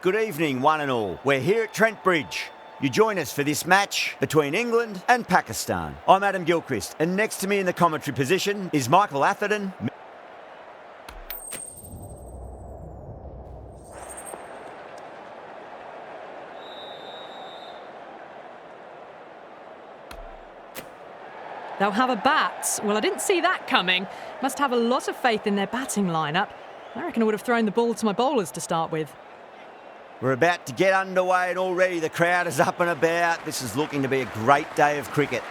good evening one and all. We're here at Trent Bridge. You join us for this match between England and Pakistan. I'm Adam Gilchrist, and next to me in the commentary position is Michael Atherton. They'll have a bat. Well, I didn't see that coming. Must have a lot of faith in their batting lineup. I reckon I would have thrown the ball to my bowlers to start with. We're about to get underway and already the crowd is up and about. This is looking to be a great day of cricket.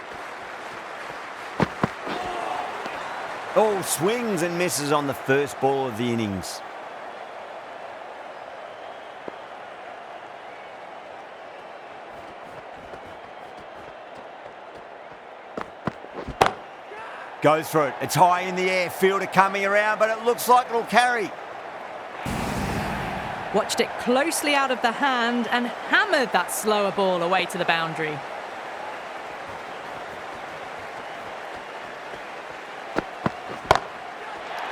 Oh, swings and misses on the first ball of the innings. Goes for it. It's high in the air. Fielder coming around, but it looks like it'll carry. Watched it closely out of the hand and hammered that slower ball away to the boundary.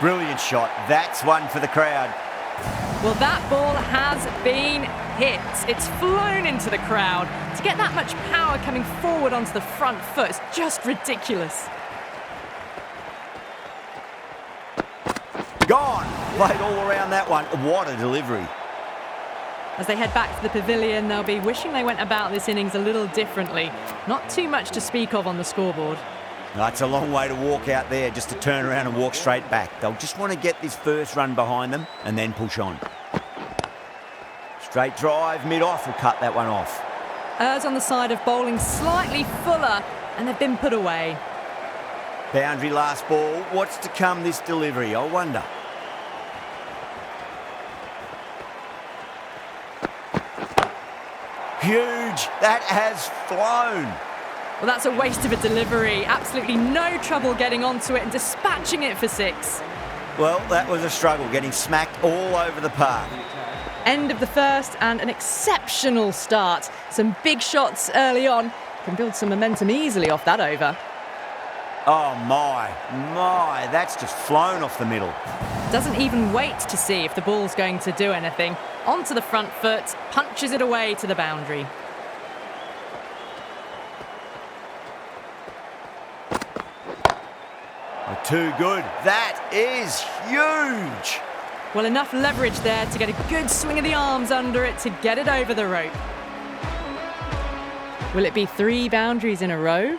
Brilliant shot. That's one for the crowd. Well, that ball has been hit. It's flown into the crowd. To get that much power coming forward onto the front foot is just ridiculous. Gone. Played all around that one. What a delivery. As they head back to the pavilion, they'll be wishing they went about this innings a little differently. Not too much to speak of on the scoreboard. No, it's a long way to walk out there just to turn around and walk straight back. They'll just want to get this first run behind them and then push on. Straight drive, mid-off will cut that one off. Errs on the side of bowling slightly fuller, and they've been put away. Boundary last ball. What's to come this delivery, I wonder. Huge. That has flown. Well, that's a waste of a delivery. Absolutely no trouble getting onto it and dispatching it for six. Well, that was a struggle, getting smacked all over the park. End of the first and an exceptional start. Some big shots early on. Can build some momentum easily off that over. Oh my, that's just flown off the middle. Doesn't even wait to see if the ball's going to do anything. Onto the front foot, punches it away to the boundary. Oh, too good. That is huge. Well, enough leverage there to get a good swing of the arms under it to get it over the rope. Will it be 3 boundaries in a row?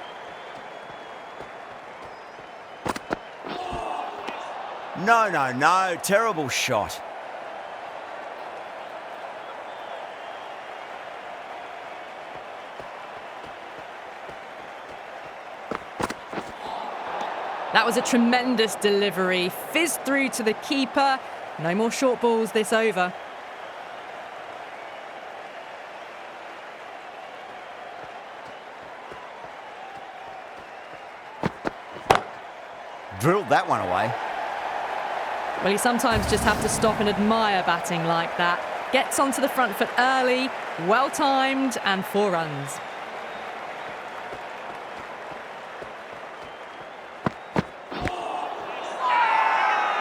No. Terrible shot. That was a tremendous delivery. Fizzed through to the keeper. No more short balls this over. Drilled that one away. Well, you sometimes just have to stop and admire batting like that. Gets onto the front foot early, well-timed, and 4 runs.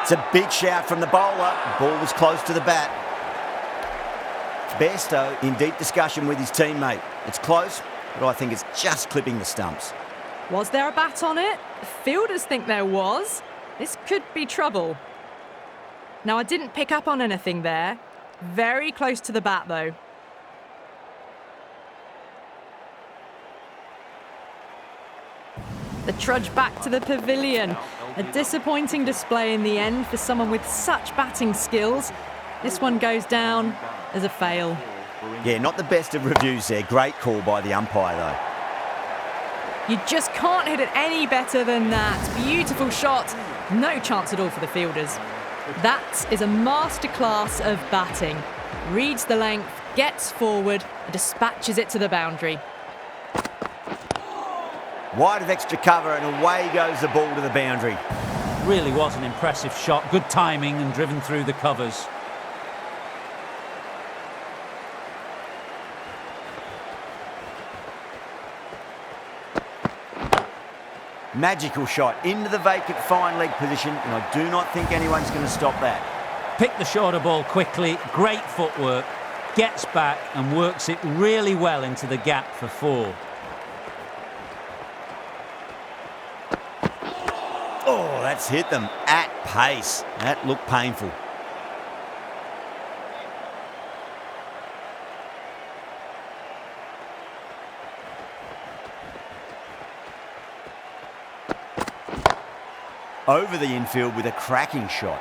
It's a big shout from the bowler. Ball was close to the bat. Bairstow in deep discussion with his teammate. It's close, but I think it's just clipping the stumps. Was there a bat on it? The fielders think there was. This could be trouble. Now, I didn't pick up on anything there. Very close to the bat, though. The trudge back to the pavilion. A disappointing display in the end for someone with such batting skills. This one goes down as a fail. Yeah, not the best of reviews there. Great call by the umpire, though. You just can't hit it any better than that. Beautiful shot. No chance at all for the fielders. That is a masterclass of batting. Reads the length, gets forward, and dispatches it to the boundary. Wide of extra cover, and away goes the ball to the boundary. Really was an impressive shot. Good timing and driven through the covers. Magical shot into the vacant fine leg position, and I do not think anyone's going to stop that. Picked the shorter ball quickly. Great footwork. gets back and works it really well into the gap for 4. Oh, that's hit them at pace. That looked painful. Over the infield with a cracking shot.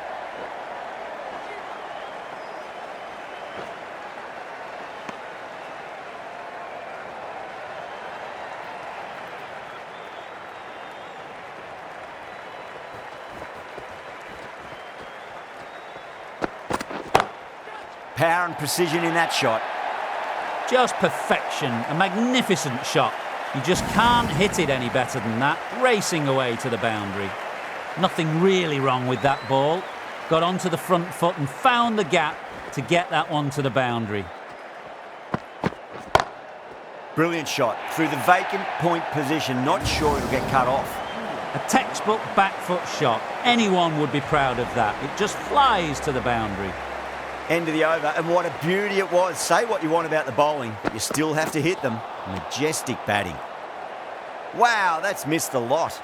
Power and precision in that shot. Just perfection, a magnificent shot. You just can't hit it any better than that, racing away to the boundary. Nothing really wrong with that ball. Got onto the front foot and found the gap to get that one to the boundary. Brilliant shot through the vacant point position. Not sure it'll get cut off. A textbook back foot shot. Anyone would be proud of that. It just flies to the boundary. End of the over, and what a beauty it was. Say what you want about the bowling, but you still have to hit them. Majestic batting. Wow, that's missed the lot.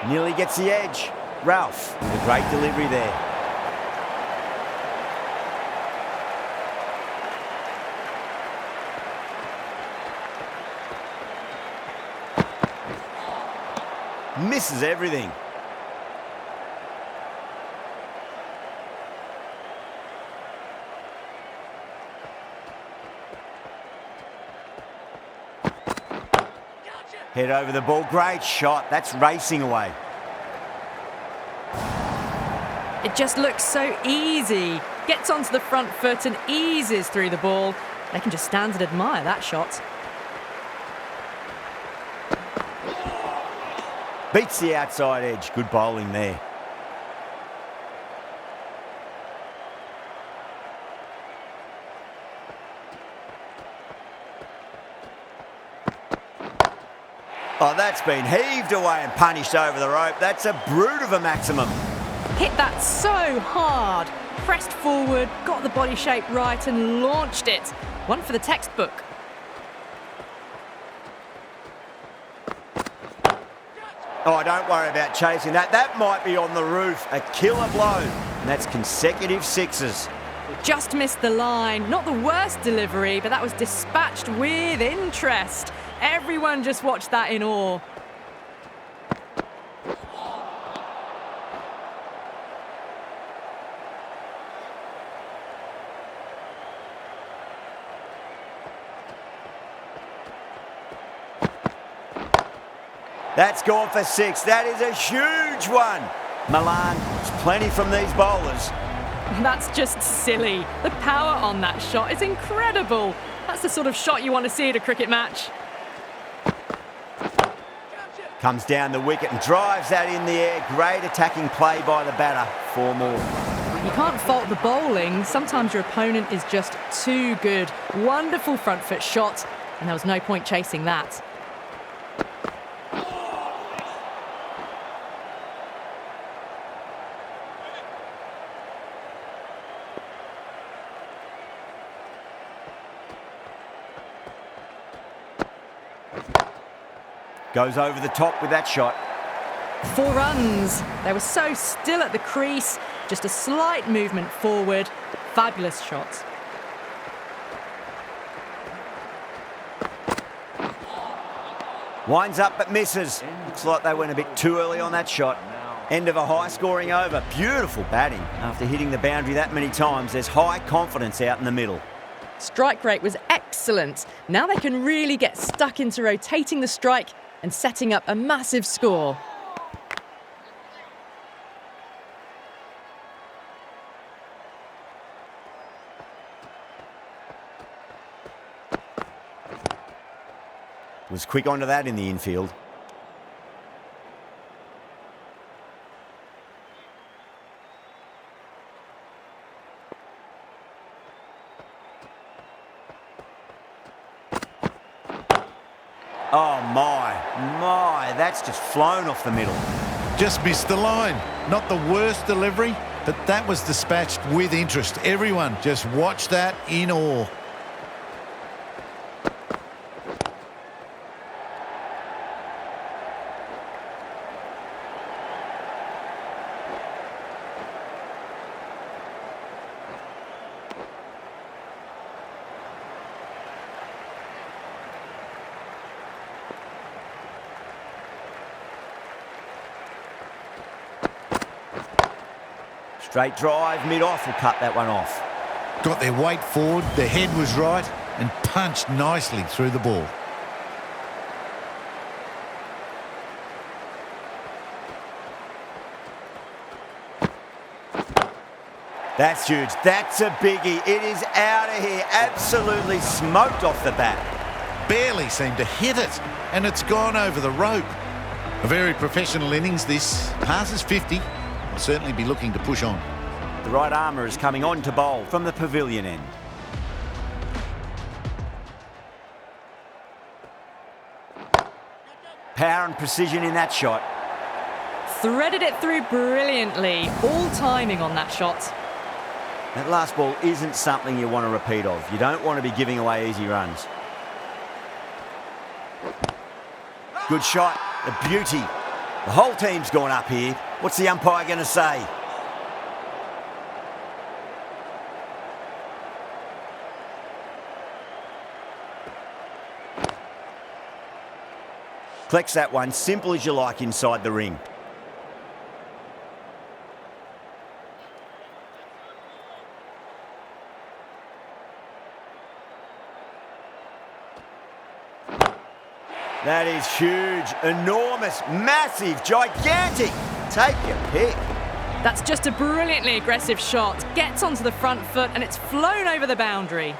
Nearly gets the edge. Ralph with a great delivery there. Misses everything. Head over the ball. Great shot. That's racing away. It just looks so easy. Gets onto the front foot and eases through the ball. They can just stand and admire that shot. Beats the outside edge. Good bowling there. Oh, that's been heaved away and punished over the rope. That's a brute of a maximum. Hit that so hard. Pressed forward, got the body shape right and launched it. One for the textbook. Oh, don't worry about chasing that. That might be on the roof. A killer blow. And that's consecutive sixes. Just missed the line. Not the worst delivery, but that was dispatched with interest. Everyone just watched that in awe. That's gone for six. That is a huge one. Milan, there's plenty from these bowlers. That's just silly. The power on that shot is incredible. That's the sort of shot you want to see at a cricket match. Comes down the wicket and drives that in the air. Great attacking play by the batter. 4 more. You can't fault the bowling. Sometimes your opponent is just too good. Wonderful front foot shot, and there was no point chasing that. Goes over the top with that shot. 4 runs. They were so still at the crease. Just a slight movement forward. Fabulous shot. Winds up but misses. Looks like they went a bit too early on that shot. End of a high-scoring over. Beautiful batting. After hitting the boundary that many times, there's high confidence out in the middle. Strike rate was excellent. Now they can really get stuck into rotating the strike and setting up a massive score. Was quick onto that in the infield. Oh my, that's just flown off the middle. Just missed the line. Not the worst delivery, but that was dispatched with interest. Everyone just watched that in awe. Straight drive, mid-off will cut that one off. Got their weight forward, their head was right, and punched nicely through the ball. That's huge. That's a biggie. It is out of here. Absolutely smoked off the bat. Barely seemed to hit it, and it's gone over the rope. A very professional innings this. Passes 50. Will certainly be looking to push on. The right armour is coming on to bowl from the pavilion end. Power and precision in that shot. Threaded it through brilliantly. All timing on that shot. That last ball isn't something you want to repeat of. You don't want to be giving away easy runs. Good shot. A beauty. The whole team's gone up here. What's the umpire going to say? Collects that one, simple as you like inside the ring. That is huge, enormous, massive, gigantic. Take your pick. That's just a brilliantly aggressive shot. Gets onto the front foot and it's flown over the boundary.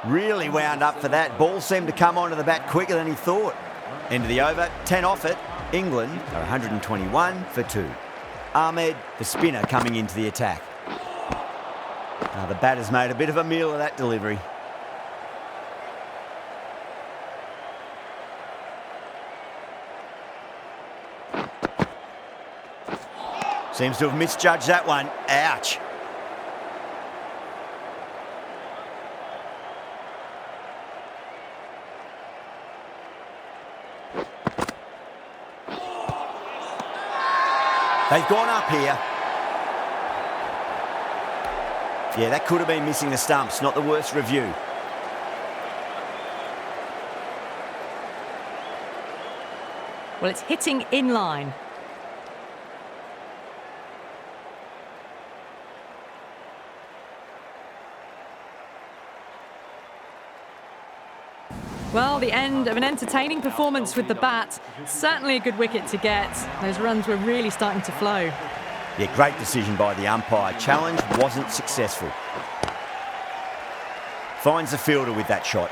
Really wound up for that. Ball seemed to come onto the bat quicker than he thought. End of the over, 10 off it. England are 121 for 2. Ahmed, the spinner, coming into the attack. The batter's made a bit of a meal of that delivery. Seems to have misjudged that one. Ouch. They've gone up here. Yeah, that could have been missing the stumps. Not the worst review. Well, it's hitting in line. Well, the end of an entertaining performance with the bat. Certainly a good wicket to get. Those runs were really starting to flow. Yeah, great decision by the umpire. Challenge wasn't successful. Finds the fielder with that shot.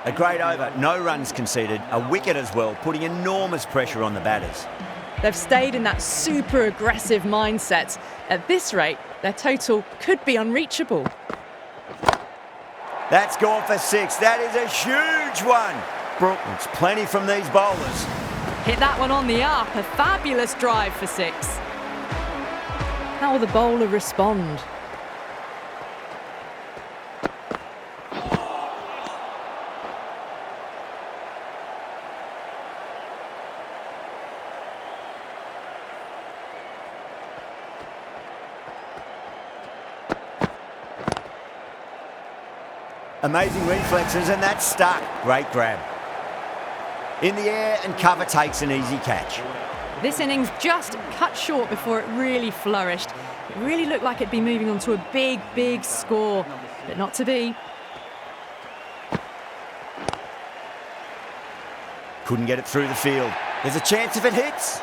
A great over, no runs conceded, a wicket as well, putting enormous pressure on the batters. They've stayed in that super aggressive mindset. At this rate, their total could be unreachable. That's gone for 6. That is a huge one. It's plenty from these bowlers. Hit that one on the up. A fabulous drive for 6. How will the bowler respond? Amazing reflexes, and that's stuck. Great grab. In the air, and cover takes an easy catch. This innings just cut short before it really flourished. It really looked like it'd be moving on to a big, big score, but not to be. Couldn't get it through the field. There's a chance if it hits.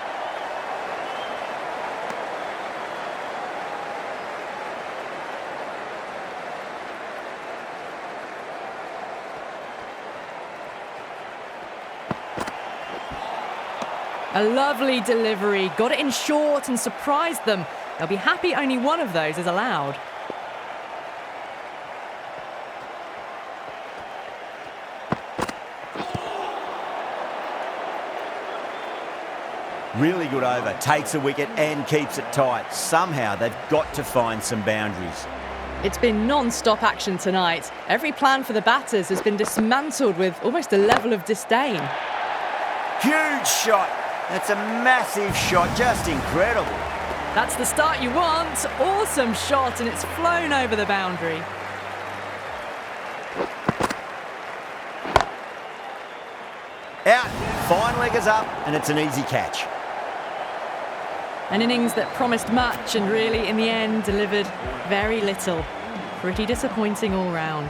A lovely delivery, got it in short and surprised them. They'll be happy only one of those is allowed. Really good over, takes a wicket and keeps it tight. Somehow they've got to find some boundaries. It's been non-stop action tonight. Every plan for the batters has been dismantled with almost a level of disdain. Huge shot. That's a massive shot, just incredible. That's the start you want. Awesome shot, and it's flown over the boundary. Out, fine leggers up, and it's an easy catch. An innings that promised much and really, in the end, delivered very little. Pretty disappointing all round.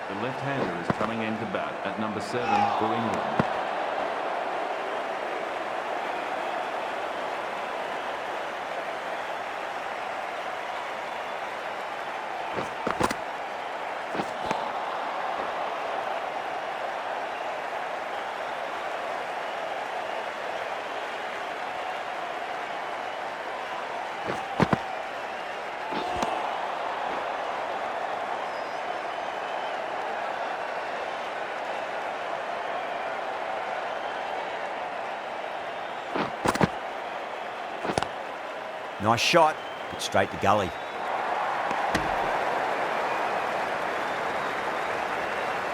The left-hander is coming into bat at number 7 for England. Nice shot, but straight to gully.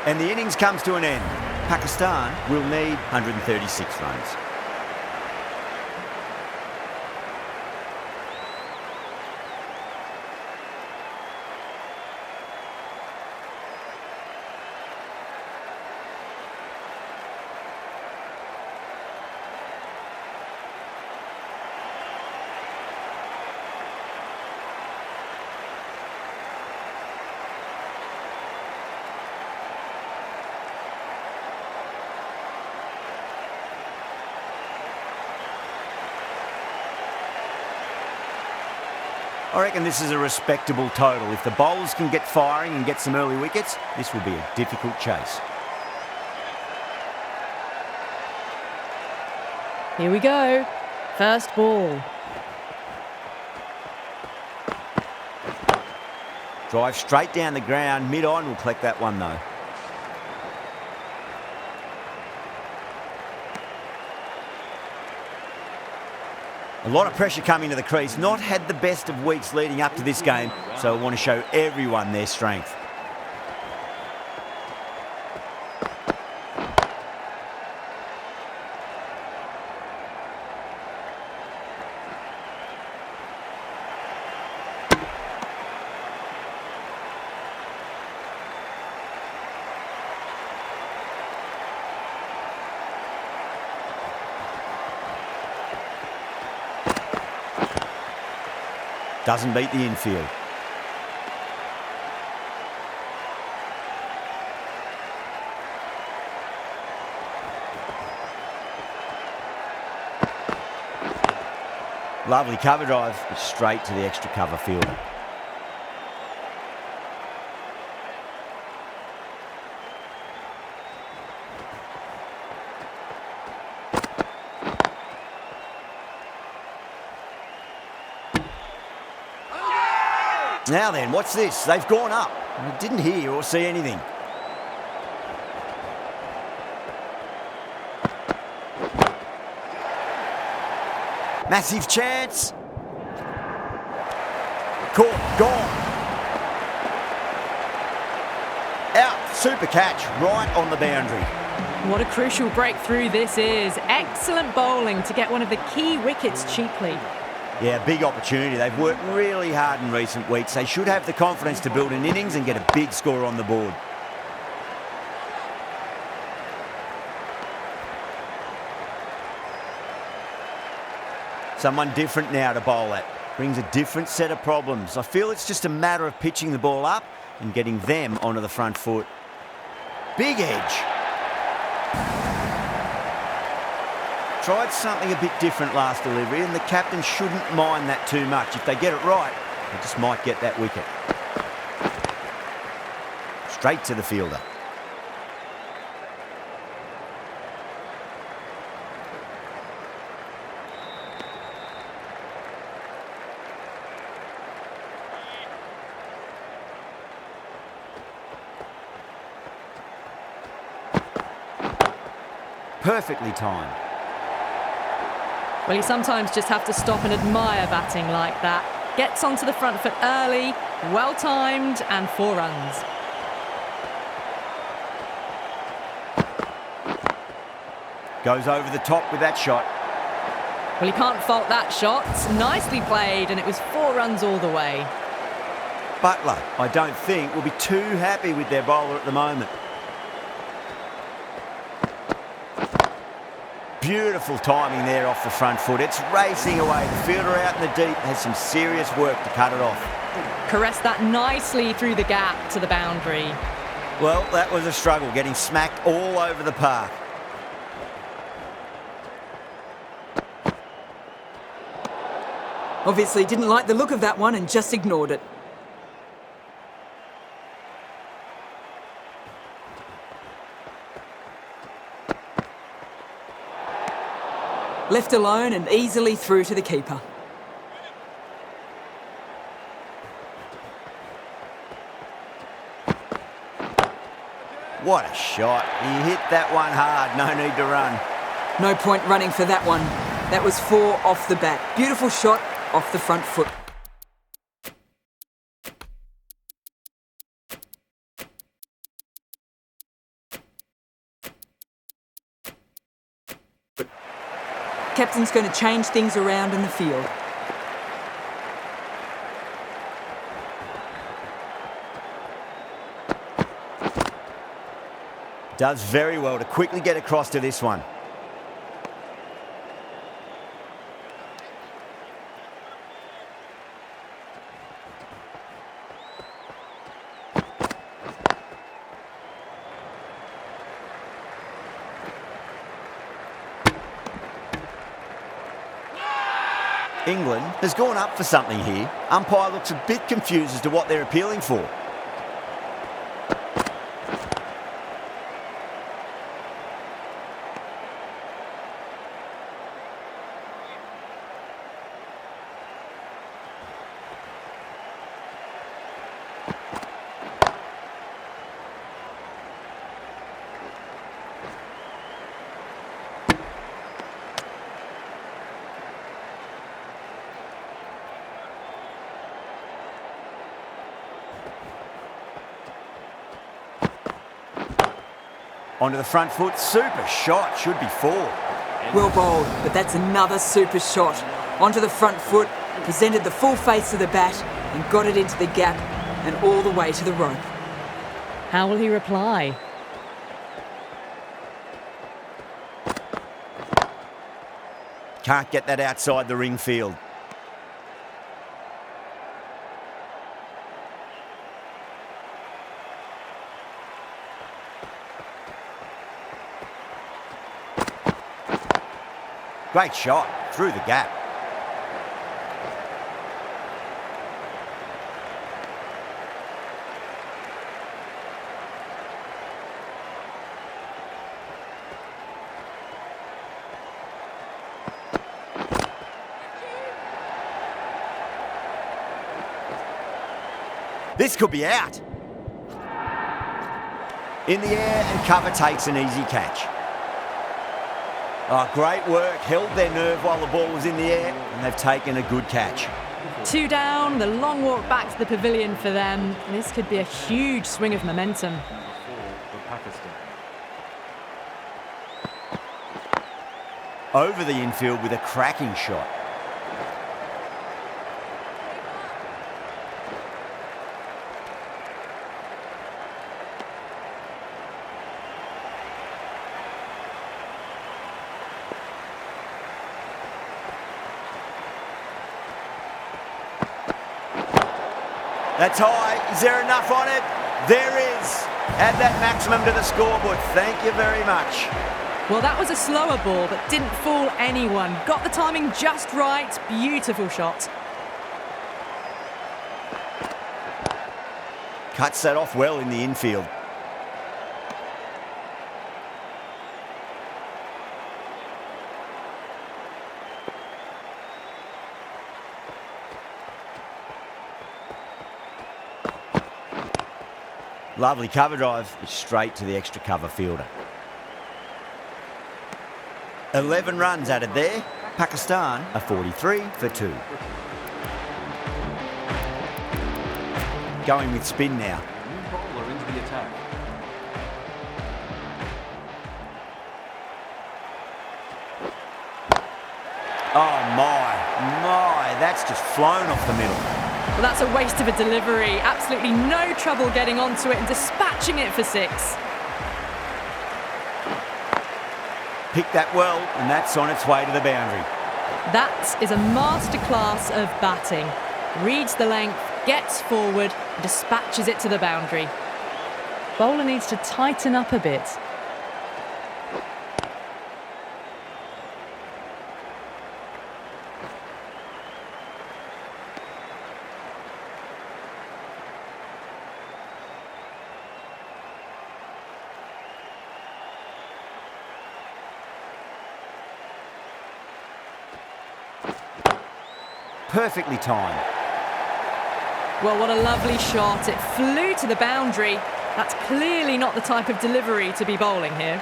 And the innings comes to an end. Pakistan will need 136 runs. I reckon this is a respectable total. If the bowlers can get firing and get some early wickets, this will be a difficult chase. Here we go. First ball. Drive straight down the ground, mid-on, will collect that one though. A lot of pressure coming to the crease. Not had the best of weeks leading up to this game, so I want to show everyone their strength. Doesn't beat the infield. Lovely cover drive, but straight to the extra cover fielder. Now then, what's this? They've gone up. I didn't hear or see anything. Massive chance. Caught, gone. Out, super catch, right on the boundary. What a crucial breakthrough this is. Excellent bowling to get one of the key wickets cheaply. Yeah, big opportunity. They've worked really hard in recent weeks. They should have the confidence to build an innings and get a big score on the board. Someone different now to bowl at. Brings a different set of problems. I feel it's just a matter of pitching the ball up and getting them onto the front foot. Big edge. Tried something a bit different last delivery, and the captain shouldn't mind that too much. If they get it right, they just might get that wicket. Straight to the fielder. Perfectly timed. Well, you sometimes just have to stop and admire batting like that. Gets onto the front foot early, well timed, and 4 runs. Goes over the top with that shot. Well, you can't fault that shot. Nicely played, and it was 4 runs all the way. Butler, I don't think, will be too happy with their bowler at the moment. Beautiful timing there off the front foot. It's racing away. The fielder out in the deep has some serious work to cut it off. Caressed that nicely through the gap to the boundary. Well, that was a struggle, getting smacked all over the park. Obviously didn't like the look of that one and just ignored it. Left alone and easily through to the keeper. What a shot. He hit that one hard, no need to run. No point running for that one. That was 4 off the bat. Beautiful shot off the front foot. Captain's going to change things around in the field. Does very well to quickly get across to this one. England has gone up for something here. Umpire looks a bit confused as to what they're appealing for. Onto the front foot, super shot, should be 4. Well bowled, but that's another super shot. Onto the front foot, presented the full face of the bat and got it into the gap and all the way to the rope. How will he reply? Can't get that outside the ring field. Great shot, through the gap. This could be out. In the air and cover takes an easy catch. Oh, great work. Held their nerve while the ball was in the air, and they've taken a good catch. 2 down, the long walk back to the pavilion for them. This could be a huge swing of momentum. Number 4 for Pakistan. Over the infield with a cracking shot. That's high. Is there enough on it? There is. Add that maximum to the scoreboard. Thank you very much. Well, that was a slower ball, but didn't fool anyone. Got the timing just right. Beautiful shot. Cuts that off well in the infield. Lovely cover drive, straight to the extra cover fielder. 11 runs added there. Pakistan are 43 for 2. Going with spin now. New bowler into the attack. Oh my, that's just flown off the middle. Well, that's a waste of a delivery. Absolutely no trouble getting onto it and dispatching it for 6. Picked that well, and that's on its way to the boundary. That is a masterclass of batting. Reads the length, gets forward, and dispatches it to the boundary. Bowler needs to tighten up a bit. perfectly timed. Well, what a lovely shot. It flew to the boundary. That's clearly not the type of delivery to be bowling here.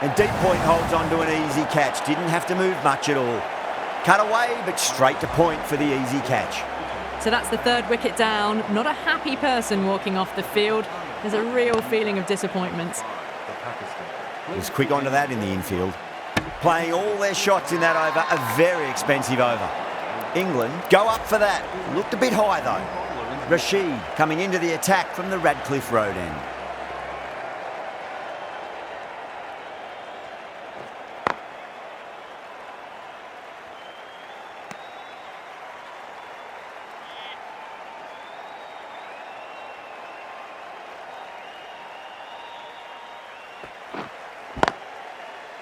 And deep point holds on to an easy catch. Didn't have to move much at all. Cut away, but straight to point for the easy catch. So that's the third wicket down. Not a happy person walking off the field. There's a real feeling of disappointment. Was quick onto that in the infield. Playing all their shots in that over, a very expensive over. England go up for that. Looked a bit high though. Rashid coming into the attack from the Radcliffe Road end.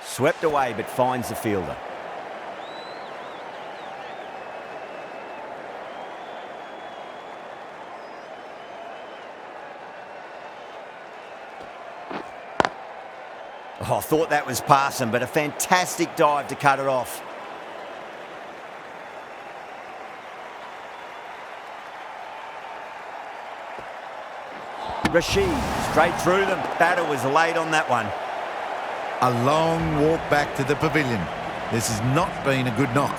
Swept away, but finds the fielder. Oh, I thought that was past him, but a fantastic dive to cut it off. Rashid, straight through them. Batter was late on that one. A long walk back to the pavilion. This has not been a good knock.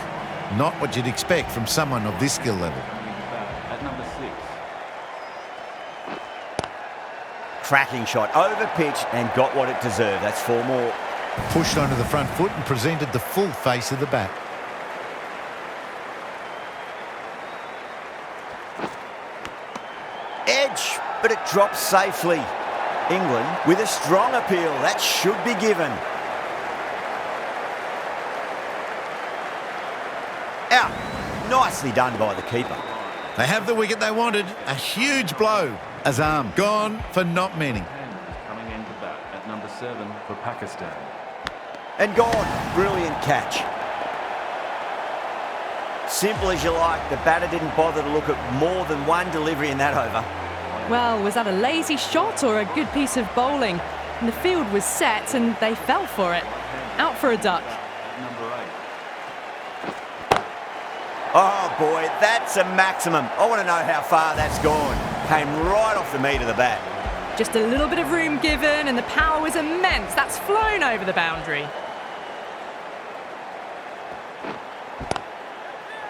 Not what you'd expect from someone of this skill level. At number 6. Cracking shot, over pitch and got what it deserved. That's 4 more. Pushed onto the front foot and presented the full face of the bat. Edge, but it drops safely. England with a strong appeal. That should be given. Out. Nicely done by the keeper. They have the wicket they wanted. A huge blow. Azam gone for not many. Coming into bat at number 7 for Pakistan. And gone. Brilliant catch. Simple as you like. The batter didn't bother to look at more than one delivery in that over. Well, was that a lazy shot or a good piece of bowling? And the field was set and they fell for it. Out for a duck. At number 8. Oh boy, that's a maximum. I want to know how far that's gone. Came right off the meat of the bat. Just a little bit of room given and the power was immense. That's flown over the boundary.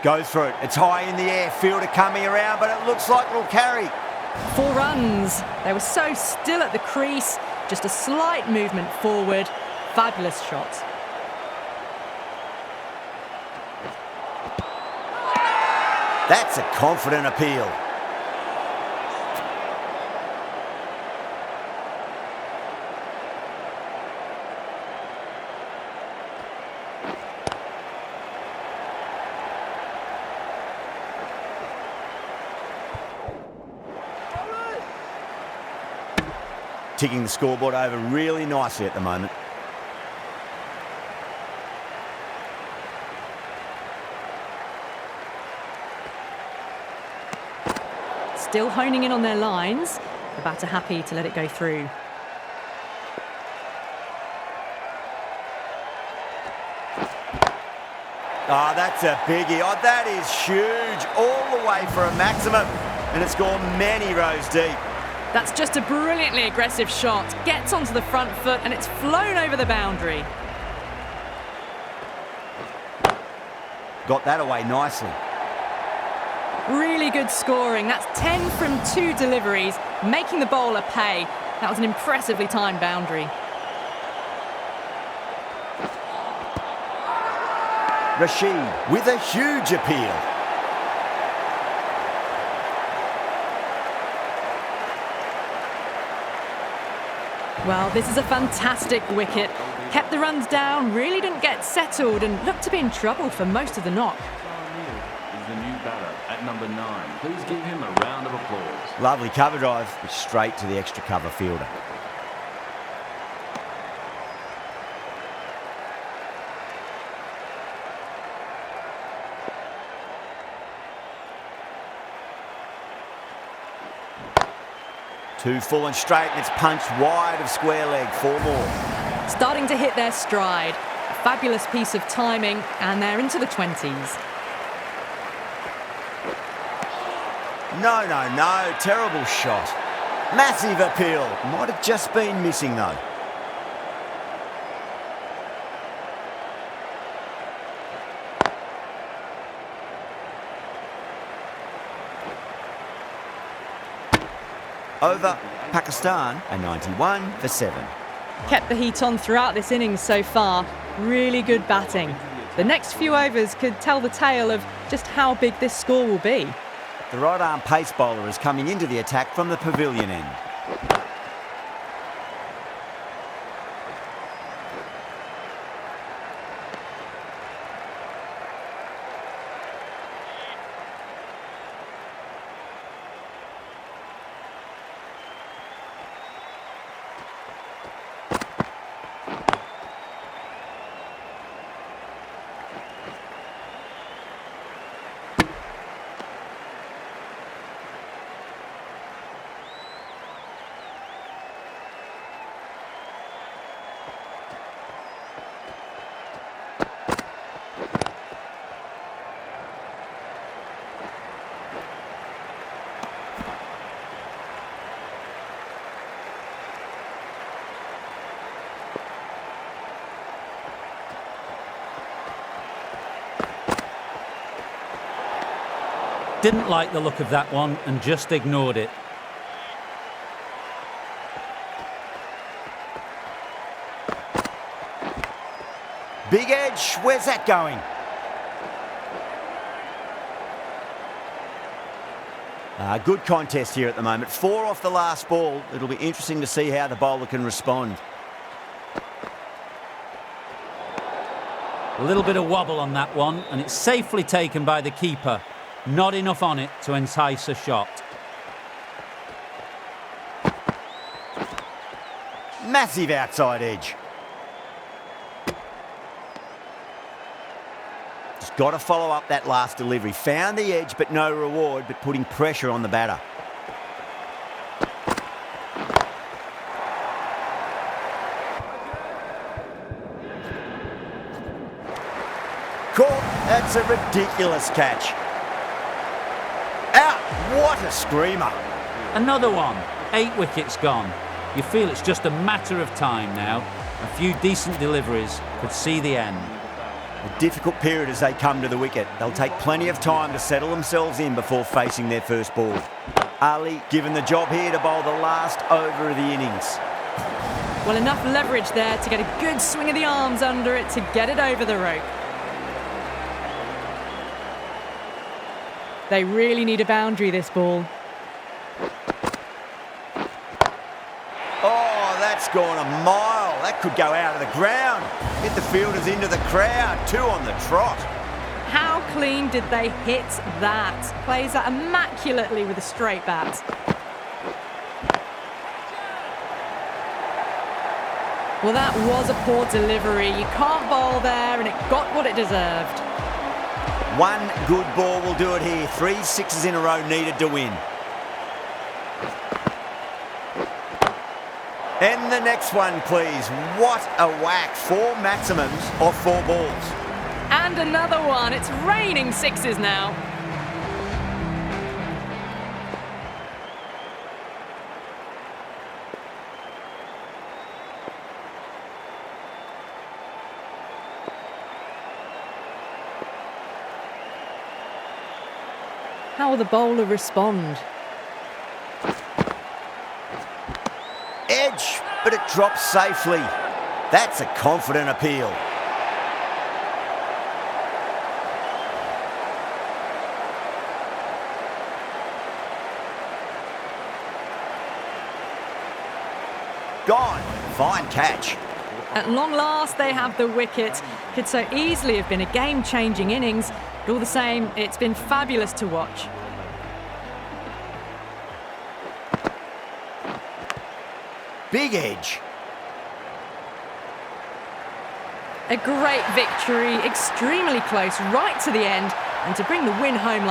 Goes through it. It's high in the air. Fielder coming around, but it looks like it'll carry. 4 runs. They were so still at the crease. Just a slight movement forward. Fabulous shot. That's a confident appeal. Ticking the scoreboard over really nicely at the moment. Still honing in on their lines. The batter happy to let it go through. Oh, that's a biggie. Oh, that is huge. All the way for a maximum. And it's gone many rows deep. That's just a brilliantly aggressive shot. Gets onto the front foot and it's flown over the boundary. Got that away nicely. Really good scoring. That's 10 from 2 deliveries, making the bowler pay. That was an impressively timed boundary. Rashid with a huge appeal. Well, this is a fantastic wicket. Kept the runs down, really didn't get settled and looked to be in trouble for most of the knock. Is the new batter at number 9. Please give him a round of applause. Lovely cover drive, but straight to the extra cover fielder. Two full and straight, and it's punched wide of square leg. 4 more. Starting to hit their stride. Fabulous piece of timing, and they're into the 20s. No, no, no. Terrible shot. Massive appeal. Might have just been missing, though. Over Pakistan, a 91 for 7. Kept the heat on throughout this innings so far. Really good batting. The next few overs could tell the tale of just how big this score will be. The right-arm pace bowler is coming into the attack from the pavilion end. Didn't like the look of that one and just ignored it. Big edge, where's that going? Good contest here at the moment. 4 off the last ball. It'll be interesting to see how the bowler can respond. A little bit of wobble on that one, and it's safely taken by the keeper. Not enough on it to entice a shot. Massive outside edge. Just got to follow up that last delivery. Found the edge, but no reward, but putting pressure on the batter. Caught. That's a ridiculous catch. Out. What a screamer. Another one. 8 wickets gone. You feel it's just a matter of time now. A few decent deliveries could see the end. A difficult period as they come to the wicket. They'll take plenty of time to settle themselves in before facing their first ball. Ali given the job here to bowl the last over of the innings. Well, enough leverage there to get a good swing of the arms under it to get it over the rope. They really need a boundary, this ball. Oh, that's gone a mile. That could go out of the ground. Hit the fielders into the crowd. 2 on the trot. How clean did they hit that? Plays that immaculately with a straight bat. Well, that was a poor delivery. You can't bowl there, and it got what it deserved. 1 good ball will do it here. 3 sixes in a row needed to win. And the next one, please. What a whack. 4 maximums off 4 balls. And another one. It's raining sixes now. How will the bowler respond? Edge, but it drops safely. That's a confident appeal. Gone. Fine catch. At long last, they have the wicket. Could so easily have been a game-changing innings, but all the same, it's been fabulous to watch. Big edge. A great victory, extremely close, right to the end, and to bring the win home